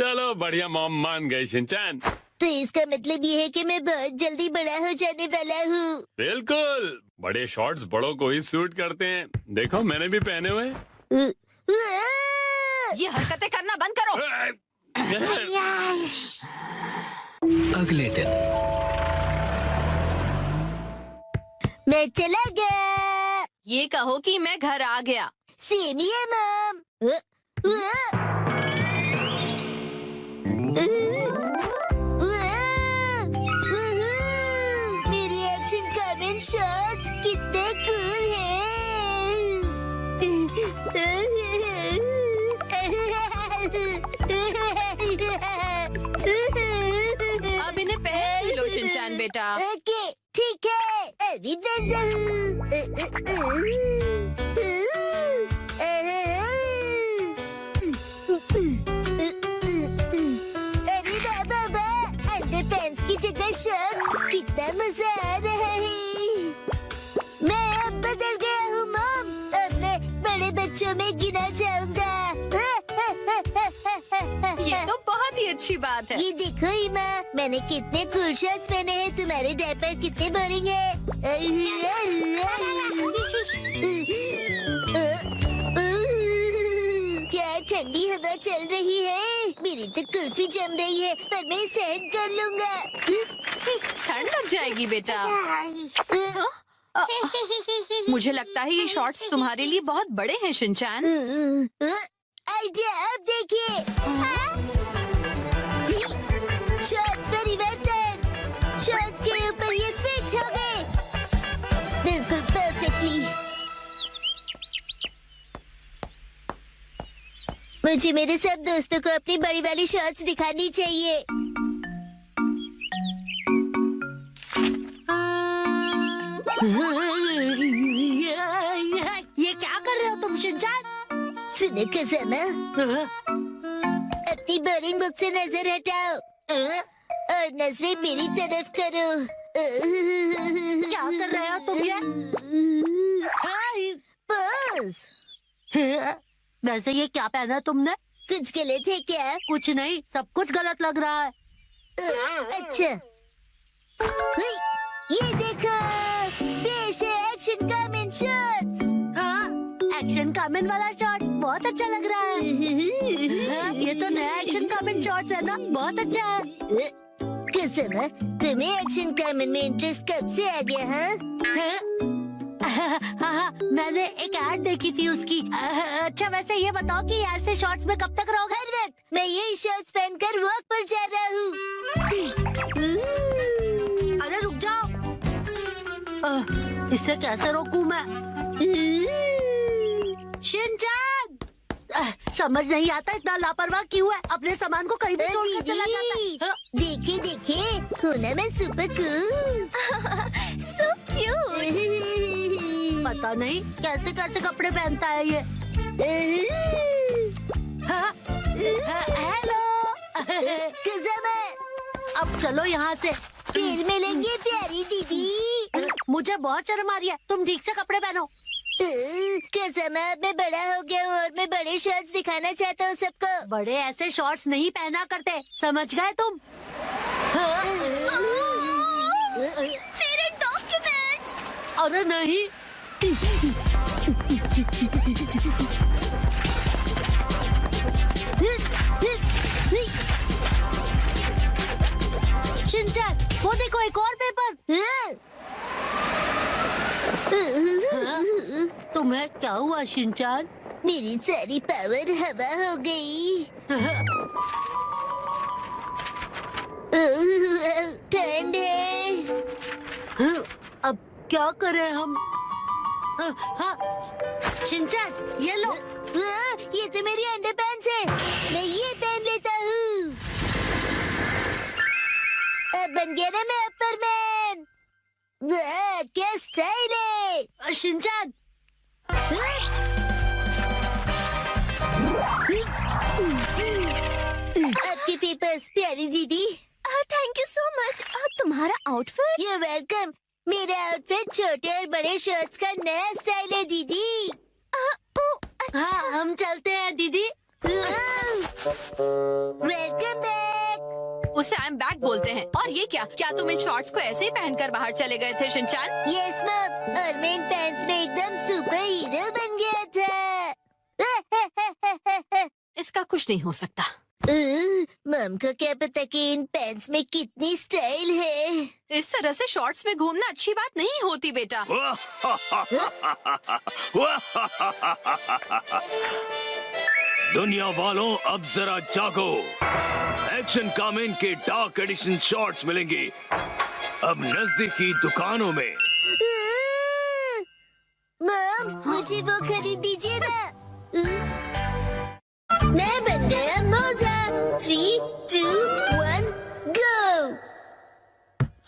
चलो बढ़िया, मॉम मान गई शिनचैन। तो इसका मतलब ये है कि मैं बहुत जल्दी बड़ा हो जाने वाला हूँ। बिल्कुल, बड़े शॉर्ट्स बड़ों को ही सूट करते हैं। देखो मैंने भी पहने हुए। ये हरकतें करना बंद करो। अगले दिन मैं चला गया। ये कहो कि मैं घर आ गया। सेम ही है मॉम। मेरे एक्शन कमेंट शॉट्स कितने कूल हैं। अब इन्हें पहन लो शिनचैन बेटा। ओके ठीक है, अभी पहनता अरे बाबा, अंडर पैंट्स की जगह शर्ट्स, कितना मजा आ रहा है। मैं अब बदल गया हूँ मॉम, अब मैं बड़े बच्चों में गिना जाऊंगा। ये तो बहुत ही अच्छी बात है। ये देखो ईमा, मैंने कितने कूल शर्ट्स पहने हैं। तुम्हारे डायपर कितने बोरिंग है। क्या ठंडी हवा चल रही है। मेरी तो कुल्फी जम रही है, पर मैं सहन कर लूंगा। ठंड लग जाएगी बेटा। मुझे लगता है ये शॉर्ट्स तुम्हारे लिए बहुत बड़े हैं शिनचैन। आइडिया, अब देखिए। शॉर्ट्स परिवर्तन, शॉर्ट्स के ऊपर ये फिट हो गए बिल्कुल परफेक्टली। मुझे मेरे सब दोस्तों को अपनी बड़ी वाली शॉर्ट्स दिखानी चाहिए। ये क्या कर रहे हो तुम शिनचैन? सुनो कज़ामा, अपनी बोरिंग बुक से नजर हटाओ और नजरें मेरी तरफ करो। क्या कर रहे हो तुम ये? बस वैसे ये क्या पहना तुमने? कुछ गलत है क्या? कुछ नहीं, सब कुछ गलत लग रहा है। अच्छा, ये देखो, पेश है एक्शन कमेंट शॉट्स। हाँ, एक्शन कमेंट वाला शॉट बहुत अच्छा लग रहा है। हाँ, ये तो नया एक्शन कमेंट शॉट्स है ना, बहुत अच्छा है। कज़ामा, तुम्हें एक्शन कमेंट में इंटरेस्ट कब से आ गया? हाँ, मैंने एक ऐड देखी थी उसकी। अच्छा वैसे ये बताओ कि ऐसे शॉर्ट्स में कब तक रहोगे? हर वक्त मैं यही शॉर्ट्स पहनकर वॉक पर जा रहा हूँ। अरे रुक जाओ, इससे कैसे रोकूं मैं? शिनचैन, समझ नहीं आता इतना लापरवाह क्यों है। अपने सामान को कहीं भी छोड़कर चला जाता है। देखे देखे, हूँ ना मैं सुपर कूल। So cute। पता नहीं कैसे कैसे कपड़े पहनता है ये। हाँ, हेलो। कज़ामा, अब चलो यहाँ से। फिर मिलेंगे प्यारी दीदी। मुझे बहुत शर्म आ रही है, तुम ठीक से कपड़े पहनो। कज़ामा, मैं बड़ा हो गया हूँ और मैं बड़े शर्ट्स दिखाना चाहता हूँ सबको। बड़े ऐसे शॉर्ट्स नहीं पहना करते, समझ गए तुम? मेरे डॉक्यूमेंट्स। अरे नहीं। शिनचैन, वो देखो एक और पेपर। तुम्हें क्या हुआ शिनचैन? मेरी सारी पावर हवा हो गई। ठंड है। अब क्या करें हम? हाँ, शिनचैन ये लो। ये तो मेरी अंडरपैंट्स है, मैं ये पहन लेता हूँ। अब बन गया ना मैं अपर मैन। क्या स्टाइल है। शिनचैन, आपके पेपर्स प्यारी दीदी। Thank you so much. तुम्हारा आउटफिट। You welcome. मेरा आउटफिट छोटे और बड़े शर्ट्स का नया स्टाइल है दीदी। हाँ हम चलते हैं दीदी। Welcome back. उसे आई एम बैक बोलते हैं। और ये क्या तुम इन शॉर्ट्स को ऐसे ही पहनकर बाहर चले गए थे शिनचान? यस मम, और मैं इन पैंट्स में एकदम सुपर हीरो बन गया था। इसका कुछ नहीं हो सकता। मम को क्या पता कि इन पैंट्स में कितनी स्टाइल है। इस तरह से शॉर्ट्स में घूमना अच्छी बात नहीं होती बेटा। दुनिया वालों, अब जरा जागो। एक्शन कामेन के डार्क एडिशन शॉर्ट्स मिलेंगे अब नजदीकी दुकानों में। मम, मुझे वो खरीद दीजिए ना। मैं बन गया मोजा। 3, 2, 1, गो।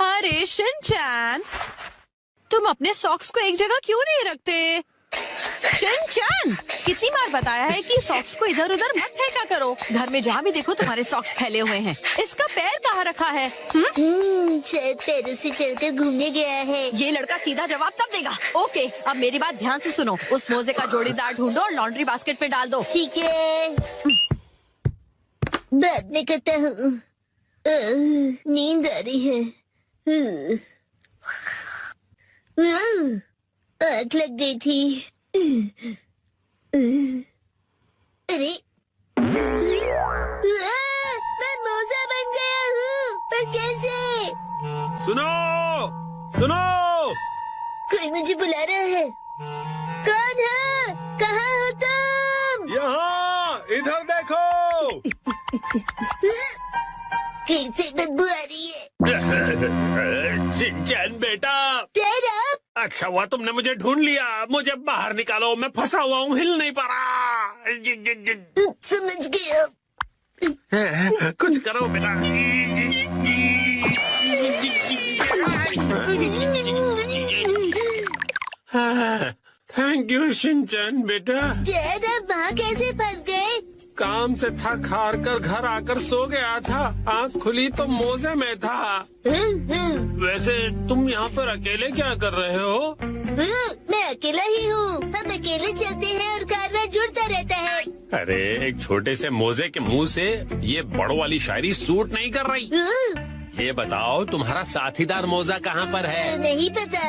अरे शिनचान, तुम अपने सॉक्स को एक जगह क्यों नहीं रखते? शिनचान, कितनी बार बताया है कि सॉक्स को इधर उधर मत फेंका करो। घर में जहाँ भी देखो तुम्हारे सॉक्स फैले हुए हैं। इसका पैर कहाँ रखा है? शायद पैरों से चलकर घूमने गया है। ये लड़का सीधा जवाब तब देगा। ओके, अब मेरी बात ध्यान से सुनो। उस मोजे का जोड़ीदार ढूंढो और लॉन्ड्री बास्केट में डाल दो। ठीक है, बाद में करता हूँ। नींद आ रही है। आग लग गई थी। अरे मैं मोजा बन गया हूँ, पर कैसे? सुनो सुनो, कोई मुझे बुला रहा है। कौन है? कहाँ हो तुम? यहाँ इधर देखो। कैसे बदबू आ रही है? शिनचान बेटा, Shut up! अच्छा हुआ तुमने मुझे ढूंढ लिया। मुझे बाहर निकालो, मैं फंसा हुआ हूँ, हिल नहीं पा रहा। समझ गया। कुछ करो बेटा। थैंक यू शिनचान बेटा। डैड, आप वहाँ कैसे फंस गए? काम से थक हार कर घर आकर सो गया था। आँख खुली तो मोजे में था। वैसे तुम यहाँ पर अकेले क्या कर रहे हो? मैं अकेला ही हूँ। हम अकेले चलते हैं और कारवां जुड़ता रहता है। अरे, एक छोटे से मोजे के मुंह से ये बड़ों वाली शायरी सूट नहीं कर रही। ये बताओ, तुम्हारा साथीदार मोजा कहाँ पर है? नहीं पता।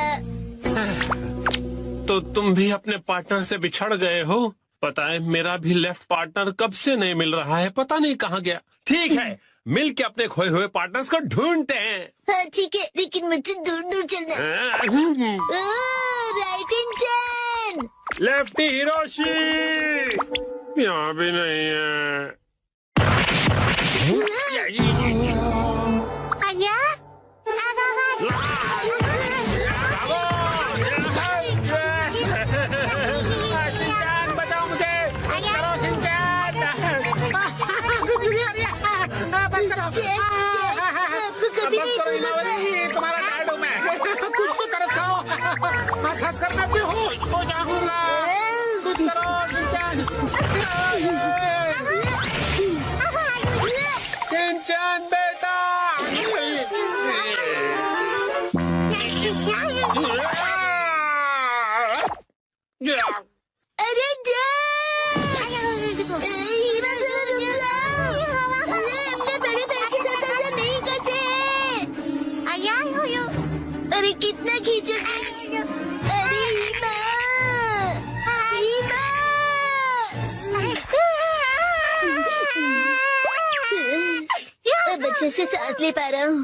तो तुम भी अपने पार्टनर से बिछड़ गए हो। पता है, मेरा भी लेफ्ट पार्टनर कब से नहीं मिल रहा है, पता नहीं कहाँ गया। ठीक है, मिल के अपने खोए हुए पार्टनर्स को ढूंढते हैं। हाँ ठीक है, लेकिन मुझसे दूर दूर चलना। राइट इन चैन। लेफ्टी हिरोशी यहाँ भी नहीं है। आया? शिनचान, बताओ मुझे। करो शिनचान। आपको कभी नहीं भूलूंगा। तुम्हारा डैड हूँ मैं। कुछ तो तरस खाओ। मैं हंस कर मैं बेहोश हो जाऊंगा। कुछ करो शिनचान। शिनचान बेटा। अरे हमने बड़े भाई के साथ ऐसा नहीं करते। अरे कितना खींचोगे? अरे हीमा, हीमा। अब अच्छे से सांस ले पा रहा हूँ।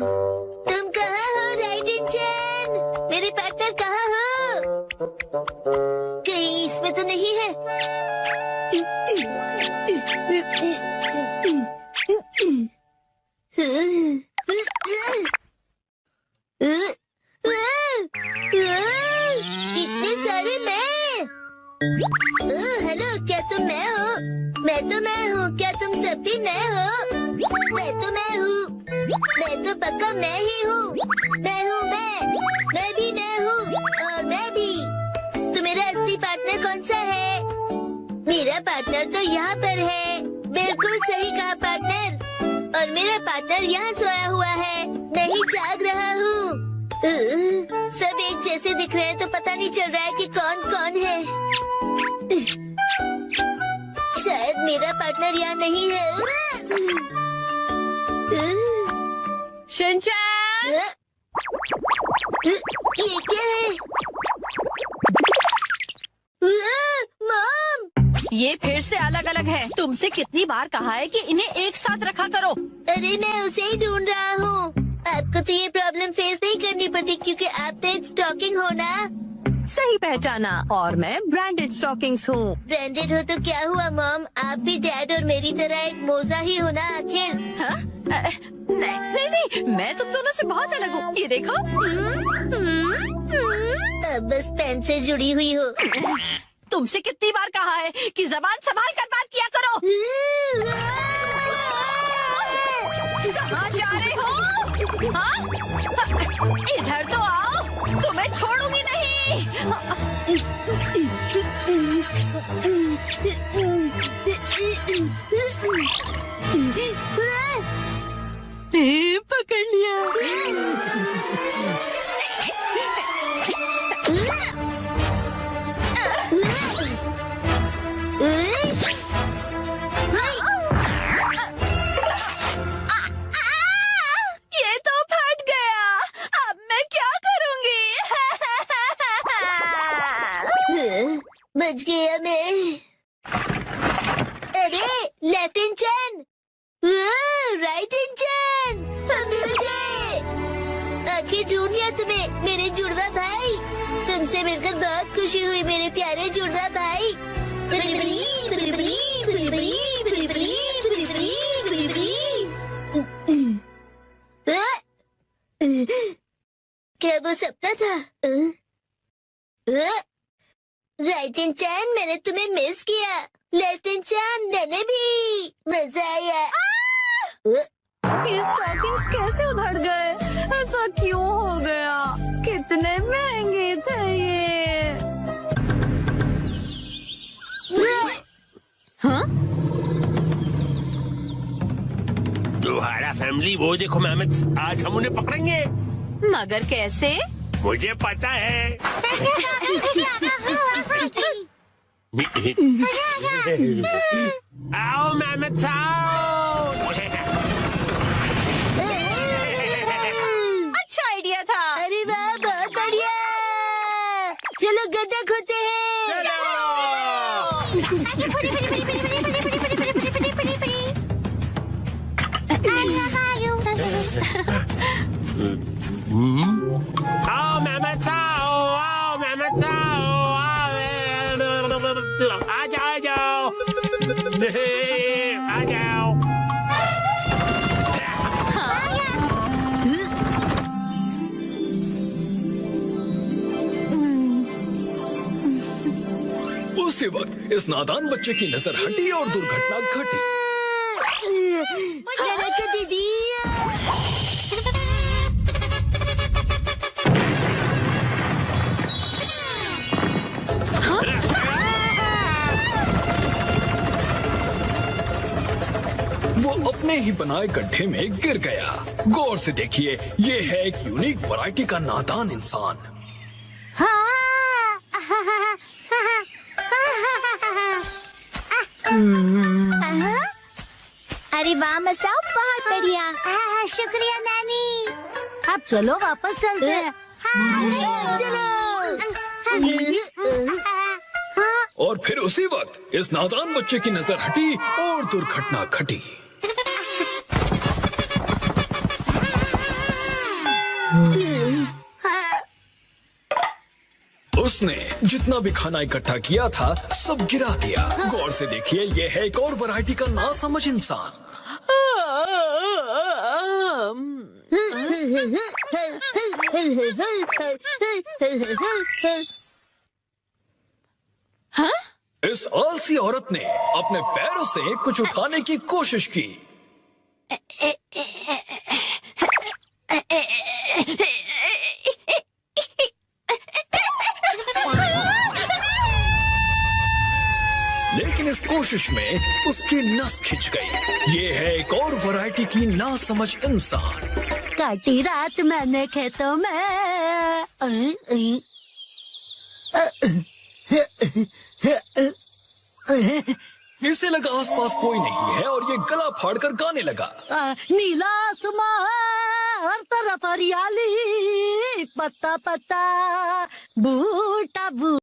तुम कहाँ हो राइट इन चैन? मेरे पार्टनर कहाँ हो? कहीं इसमें तो नहीं है। इतने सारे मैं। हेलो, क्या तुम मैं हो? मैं तो मैं हूँ। क्या तुम सब भी मैं हो? मैं तो मैं हूँ। मैं तो पक्का मैं ही हूँ। मैं हूँ मैं भी मैं हूँ, और मैं भी। तो मेरा असली पार्टनर कौन सा है? मेरा पार्टनर तो यहाँ पर है। बिल्कुल सही कहा पार्टनर। और मेरा पार्टनर यहाँ सोया हुआ है। नहीं जाग रहा हूँ। सब एक जैसे दिख रहे हैं तो पता नहीं चल रहा है कि कौन कौन है। शायद मेरा पार्टनर यहाँ नहीं है। शिनचैन, ये क्या है? मॉम! ये फिर से अलग अलग है। तुमसे कितनी बार कहा है कि इन्हें एक साथ रखा करो। अरे मैं उसे ही ढूंढ रहा हूँ। आपको तो ये प्रॉब्लम फेस नहीं करनी पड़ती क्योंकि आप तो एक स्टॉकिंग हो ना। सही पहचाना, और मैं ब्रांडेड स्टॉकिंग्स हूँ। ब्रांडेड हो तो क्या हुआ मॉम, आप भी डैड और मेरी तरह एक मोजा ही हो ना आखिर। हाँ? नहीं, मैं तुम दोनों से बहुत अलग हूँ। ये देखो। अब बस पेन से जुड़ी हुई हो। तुमसे कितनी बार कहा है कि जबान संभाल कर बात किया करो। कहाँ जा रहे हो? हाँ? इधर तो आओ, तुम्हें छोड़ूंगी नहीं। पकड़ लिया। ये तो फट गया। अब मैं क्या करूंगी? बच गया मैं। अरे लेफ्ट इंजन, राइट इंजन, मिल गए। आखिर ढूंढ लिया तुम्हें मेरे जुड़वा भाई। तुमसे मिलकर बहुत खुशी हुई मेरे प्यारे जुड़वा भाई। क्या वो सपना था? राइट इंजन, मैंने तुम्हें मिस किया। लेफ्ट इंजन, मैंने भी। मजा आया। ये स्टॉकिंग्स कैसे उधड़ गए? ऐसा क्यों हो गया? कितने महंगे थे ये। हाँ? तुम्हारा फैमिली वो देखो मेहमद, आज हम उन्हें पकड़ेंगे। मगर कैसे? मुझे पता है। आओ मेहमद साहब। अच्छा आइडिया था। अरे वाह, बहुत बढ़िया। चलो गड्ढा खोदते हैं। आओ मेहमद साहब, आओ मेहमद साहब, आ जाओ, आ जाओ, आ जाओ। उसी वक्त इस नादान बच्चे की नजर हटी और दुर्घटना घटी। नरक दीदी। वो अपने ही बनाए गड्ढे में गिर गया। गौर से देखिए, ये है एक यूनिक वैरायटी का नादान इंसान। अरे वाह मसाओ, बहुत बढ़िया। शुक्रिया नानी। अब चलो वापस चलते हैं। चलो। और फिर उसी वक्त इस नादान बच्चे की नजर हटी और दुर्घटना घटी। उसने जितना भी खाना इकट्ठा किया था सब गिरा दिया। गौर से देखिए, ये है एक और वैरायटी का नासमझ इंसान। हाँ? इस आलसी औरत ने अपने पैरों से कुछ उठाने की कोशिश की। लेकिन इस कोशिश में उसकी नस खिंच गई। ये है एक और वैरायटी की नासमझ इंसान। काटी रात मैंने खेतों में। इसे लगा आसपास कोई नहीं है और ये गला फाड़कर गाने लगा। नीला आसमां हर तरफ हरियाली, पत्ता पत्ता बूटा बूटा।